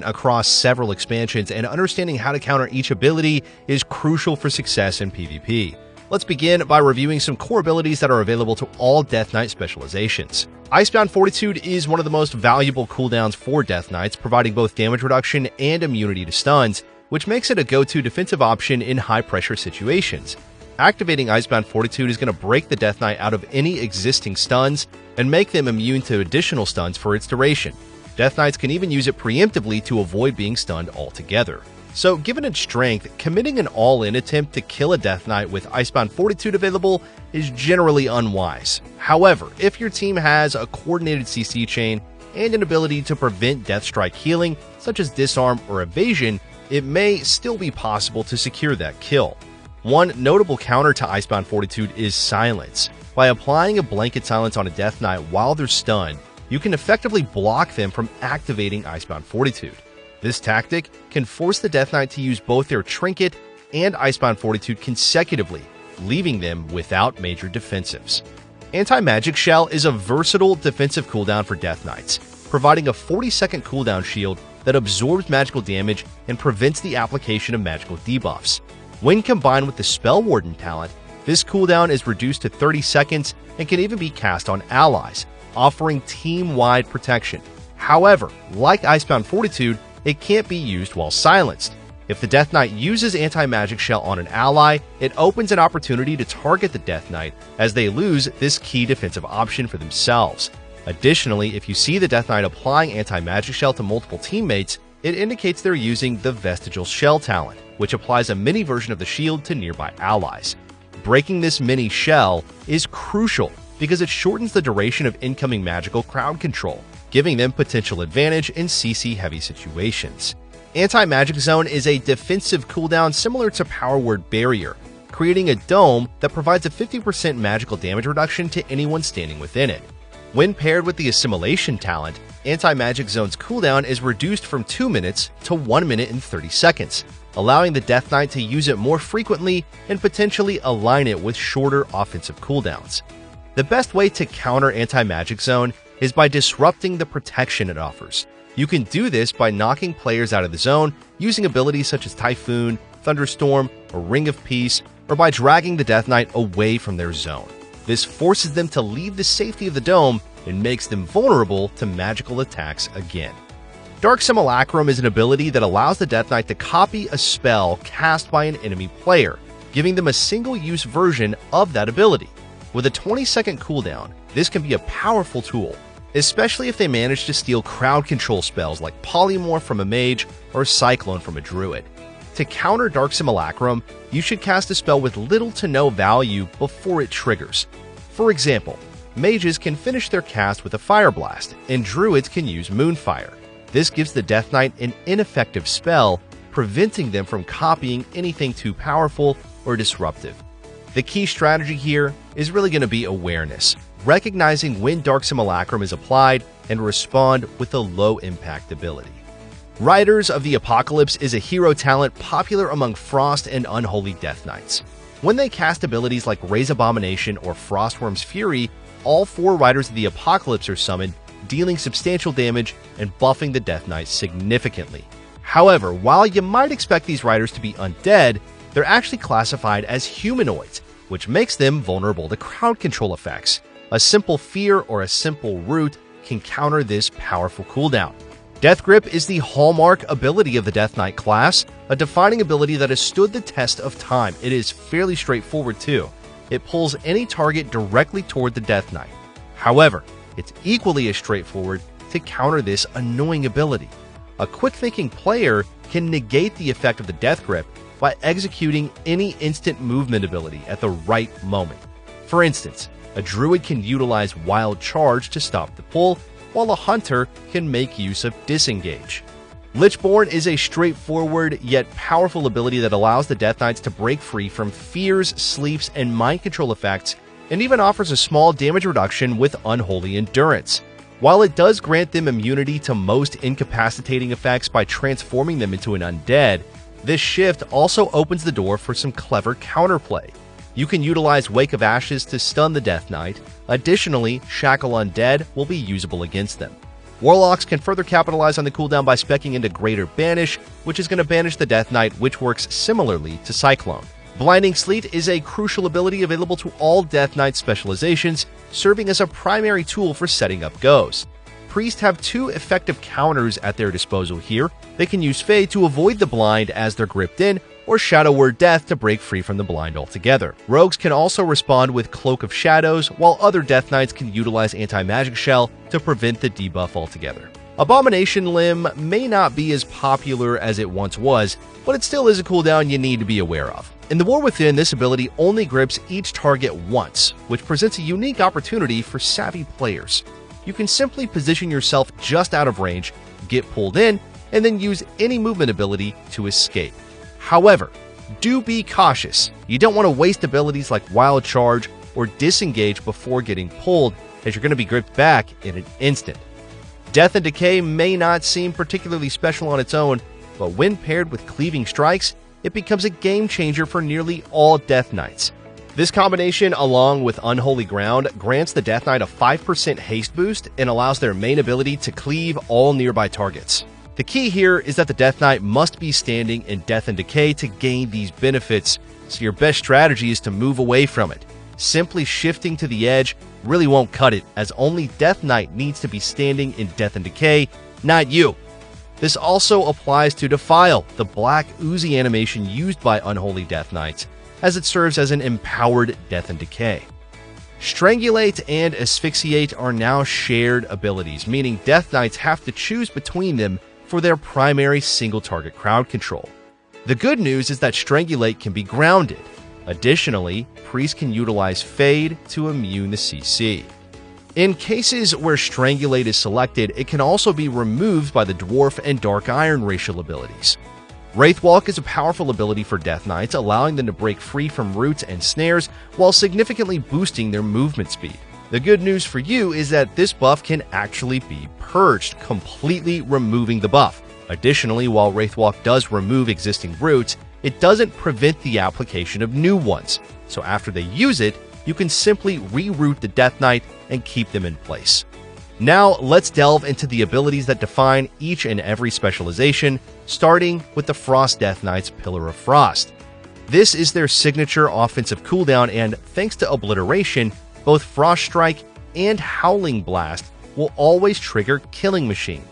across several expansions, and understanding how to counter each ability is crucial for success in PvP. Let's begin by reviewing some core abilities that are available to all Death Knight specializations. Icebound Fortitude is one of the most valuable cooldowns for Death Knights, providing both damage reduction and immunity to stuns, which makes it a go-to defensive option in high-pressure situations. Activating Icebound Fortitude is going to break the Death Knight out of any existing stuns and make them immune to additional stuns for its duration. Death Knights can even use it preemptively to avoid being stunned altogether. So, given its strength, committing an all-in attempt to kill a Death Knight with Icebound Fortitude available is generally unwise. However, if your team has a coordinated CC chain and an ability to prevent Death Strike healing, such as Disarm or Evasion, it may still be possible to secure that kill. One notable counter to Icebound Fortitude is Silence. By applying a blanket silence on a Death Knight while they're stunned, you can effectively block them from activating Icebound Fortitude. This tactic can force the Death Knight to use both their Trinket and Icebound Fortitude consecutively, leaving them without major defensives. Anti-Magic Shell is a versatile defensive cooldown for Death Knights, providing a 40-second cooldown shield that absorbs magical damage and prevents the application of magical debuffs. When combined with the Spell Warden talent, this cooldown is reduced to 30 seconds and can even be cast on allies, offering team-wide protection. However, like Icebound Fortitude, it can't be used while silenced. If the Death Knight uses Anti-Magic Shell on an ally, it opens an opportunity to target the Death Knight as they lose this key defensive option for themselves. Additionally, if you see the Death Knight applying Anti-Magic Shell to multiple teammates, it indicates they're using the Vestigial Shell talent, which applies a mini version of the shield to nearby allies. Breaking this mini shell is crucial because it shortens the duration of incoming magical crowd control, giving them potential advantage in CC-heavy situations. Anti-Magic Zone is a defensive cooldown similar to Power Word Barrier, creating a dome that provides a 50% magical damage reduction to anyone standing within it. When paired with the Assimilation talent, Anti-Magic Zone's cooldown is reduced from 2 minutes to 1 minute and 30 seconds, allowing the Death Knight to use it more frequently and potentially align it with shorter offensive cooldowns. The best way to counter Anti-Magic Zone is by disrupting the protection it offers. You can do this by knocking players out of the zone using abilities such as Typhoon, Thunderstorm, or Ring of Peace, or by dragging the Death Knight away from their zone. This forces them to leave the safety of the dome and makes them vulnerable to magical attacks again. Dark Simulacrum is an ability that allows the Death Knight to copy a spell cast by an enemy player, giving them a single-use version of that ability. With a 20-second cooldown, this can be a powerful tool, especially if they manage to steal crowd control spells like Polymorph from a mage or Cyclone from a druid. To counter Dark Simulacrum, you should cast a spell with little to no value before it triggers. For example, mages can finish their cast with a Fire Blast, and druids can use Moonfire. This gives the Death Knight an ineffective spell, preventing them from copying anything too powerful or disruptive. The key strategy here is really going to be awareness, recognizing when Dark Simulacrum is applied and respond with a low-impact ability. Riders of the Apocalypse is a hero talent popular among Frost and Unholy Death Knights. When they cast abilities like Raise Abomination or Frostworm's Fury, all 4 Riders of the Apocalypse are summoned, dealing substantial damage and buffing the Death Knight significantly. However, while you might expect these riders to be undead, they're actually classified as humanoids, which makes them vulnerable to crowd control effects. A simple fear or a simple root can counter this powerful cooldown. Death Grip is the hallmark ability of the Death Knight class, a defining ability that has stood the test of time. It is fairly straightforward too. It pulls any target directly toward the Death Knight. However, it's equally as straightforward to counter this annoying ability. A quick-thinking player can negate the effect of the Death Grip by executing any instant movement ability at the right moment. For instance, a druid can utilize Wild Charge to stop the pull, while a hunter can make use of Disengage. Lichborn is a straightforward yet powerful ability that allows the Death Knights to break free from fears, sleeps, and mind control effects, and even offers a small damage reduction with Unholy Endurance. While it does grant them immunity to most incapacitating effects by transforming them into an undead, this shift also opens the door for some clever counterplay. You can utilize Wake of Ashes to stun the Death Knight. Additionally, Shackle Undead will be usable against them. Warlocks can further capitalize on the cooldown by speccing into Greater Banish, which is going to banish the Death Knight, which works similarly to Cyclone. Blinding Sleet is a crucial ability available to all Death Knight specializations, serving as a primary tool for setting up goes. Priests have two effective counters at their disposal here. They can use Fade to avoid the blind as they're gripped in, or Shadow Word Death to break free from the blind altogether. Rogues can also respond with Cloak of Shadows, while other Death Knights can utilize Anti-Magic Shell to prevent the debuff altogether. Abomination Limb may not be as popular as it once was, but it still is a cooldown you need to be aware of. In the War Within, this ability only grips each target once, which presents a unique opportunity for savvy players. You can simply position yourself just out of range, get pulled in, and then use any movement ability to escape. However, do be cautious. You don't want to waste abilities like Wild Charge or Disengage before getting pulled, as you're going to be gripped back in an instant. Death and Decay may not seem particularly special on its own, but when paired with Cleaving Strikes, it becomes a game changer for nearly all Death Knights. This combination, along with Unholy Ground, grants the Death Knight a 5% haste boost and allows their main ability to cleave all nearby targets. The key here is that the Death Knight must be standing in Death and Decay to gain these benefits, so your best strategy is to move away from it. Simply shifting to the edge really won't cut it, as only Death Knight needs to be standing in Death and Decay, not you. This also applies to Defile, the black oozy animation used by Unholy Death Knights, as it serves as an empowered Death and Decay. Strangulate and Asphyxiate are now shared abilities, meaning Death Knights have to choose between them for their primary single-target crowd control. The good news is that Strangulate can be grounded. Additionally, Priests can utilize Fade to immune the CC. In cases where Strangulate is selected, it can also be removed by the Dwarf and Dark Iron racial abilities. Wraithwalk is a powerful ability for Death Knights, allowing them to break free from roots and snares while significantly boosting their movement speed. The good news for you is that this buff can actually be purged, completely removing the buff. Additionally, while Wraithwalk does remove existing roots, it doesn't prevent the application of new ones, so after they use it, you can simply reroute the Death Knight and keep them in place. Now, let's delve into the abilities that define each and every specialization, starting with the Frost Death Knight's Pillar of Frost. This is their signature offensive cooldown, and thanks to Obliteration, both Frost Strike and Howling Blast will always trigger Killing Machine.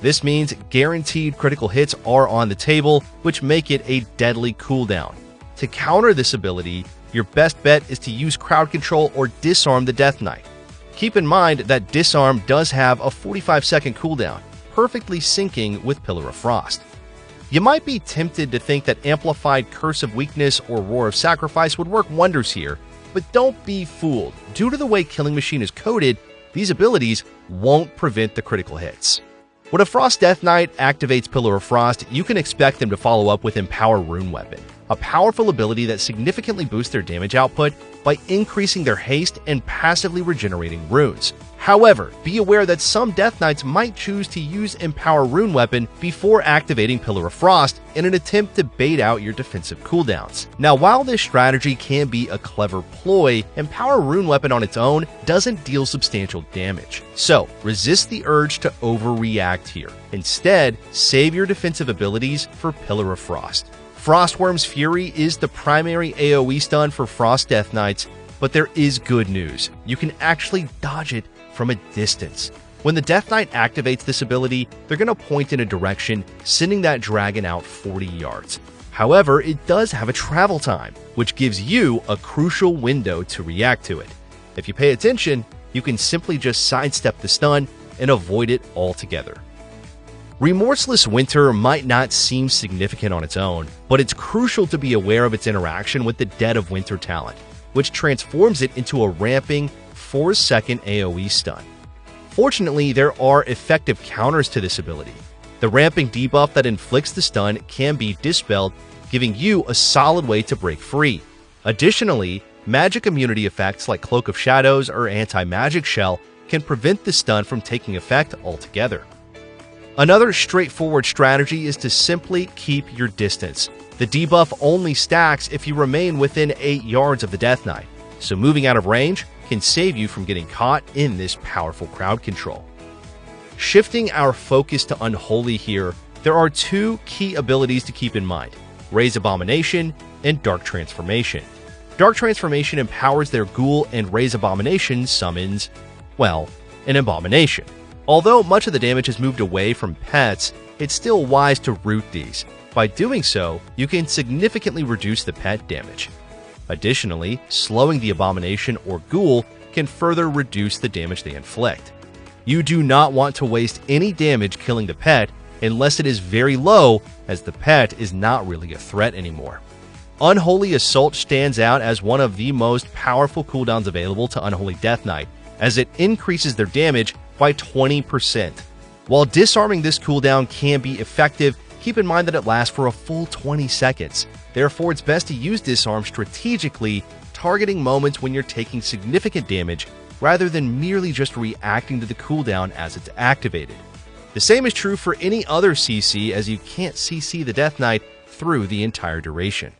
This means guaranteed critical hits are on the table, which make it a deadly cooldown. To counter this ability, your best bet is to use Crowd Control or Disarm the Death Knight. Keep in mind that Disarm does have a 45-second cooldown, perfectly syncing with Pillar of Frost. You might be tempted to think that Amplified Curse of Weakness or Roar of Sacrifice would work wonders here, but don't be fooled. Due to the way Killing Machine is coded, these abilities won't prevent the critical hits. When a Frost Death Knight activates Pillar of Frost, you can expect them to follow up with Empower Rune Weapon, a powerful ability that significantly boosts their damage output by increasing their haste and passively regenerating runes. However, be aware that some Death Knights might choose to use Empower Rune Weapon before activating Pillar of Frost in an attempt to bait out your defensive cooldowns. Now, while this strategy can be a clever ploy, Empower Rune Weapon on its own doesn't deal substantial damage. So, resist the urge to overreact here. Instead, save your defensive abilities for Pillar of Frost. Frostworm's Fury is the primary AoE stun for Frost Death Knights, but there is good news. You can actually dodge it from a distance. When the Death Knight activates this ability, they're going to point in a direction, sending that dragon out 40 yards. However, it does have a travel time, which gives you a crucial window to react to it. If you pay attention, you can simply just sidestep the stun and avoid it altogether. Remorseless Winter might not seem significant on its own, but it's crucial to be aware of its interaction with the Dead of Winter talent, which transforms it into a ramping 4-second AoE stun. Fortunately, there are effective counters to this ability. The ramping debuff that inflicts the stun can be dispelled, giving you a solid way to break free. Additionally, magic immunity effects like Cloak of Shadows or Anti-Magic Shell can prevent the stun from taking effect altogether. Another straightforward strategy is to simply keep your distance. The debuff only stacks if you remain within 8 yards of the Death Knight, so moving out of range can save you from getting caught in this powerful crowd control. Shifting our focus to Unholy here, there are two key abilities to keep in mind: Raise Abomination and Dark Transformation. Dark Transformation empowers their ghoul, and Raise Abomination summons, well, an abomination. Although much of the damage has moved away from pets, it's still wise to root these. By doing so, you can significantly reduce the pet damage. Additionally, slowing the abomination or ghoul can further reduce the damage they inflict. You do not want to waste any damage killing the pet unless it is very low, as the pet is not really a threat anymore. Unholy Assault stands out as one of the most powerful cooldowns available to Unholy Death Knight, as it increases their damage by 20%. While disarming this cooldown can be effective, keep in mind that it lasts for a full 20 seconds. Therefore, it's best to use Disarm strategically, targeting moments when you're taking significant damage rather than merely just reacting to the cooldown as it's activated. The same is true for any other CC, as you can't CC the Death Knight through the entire duration.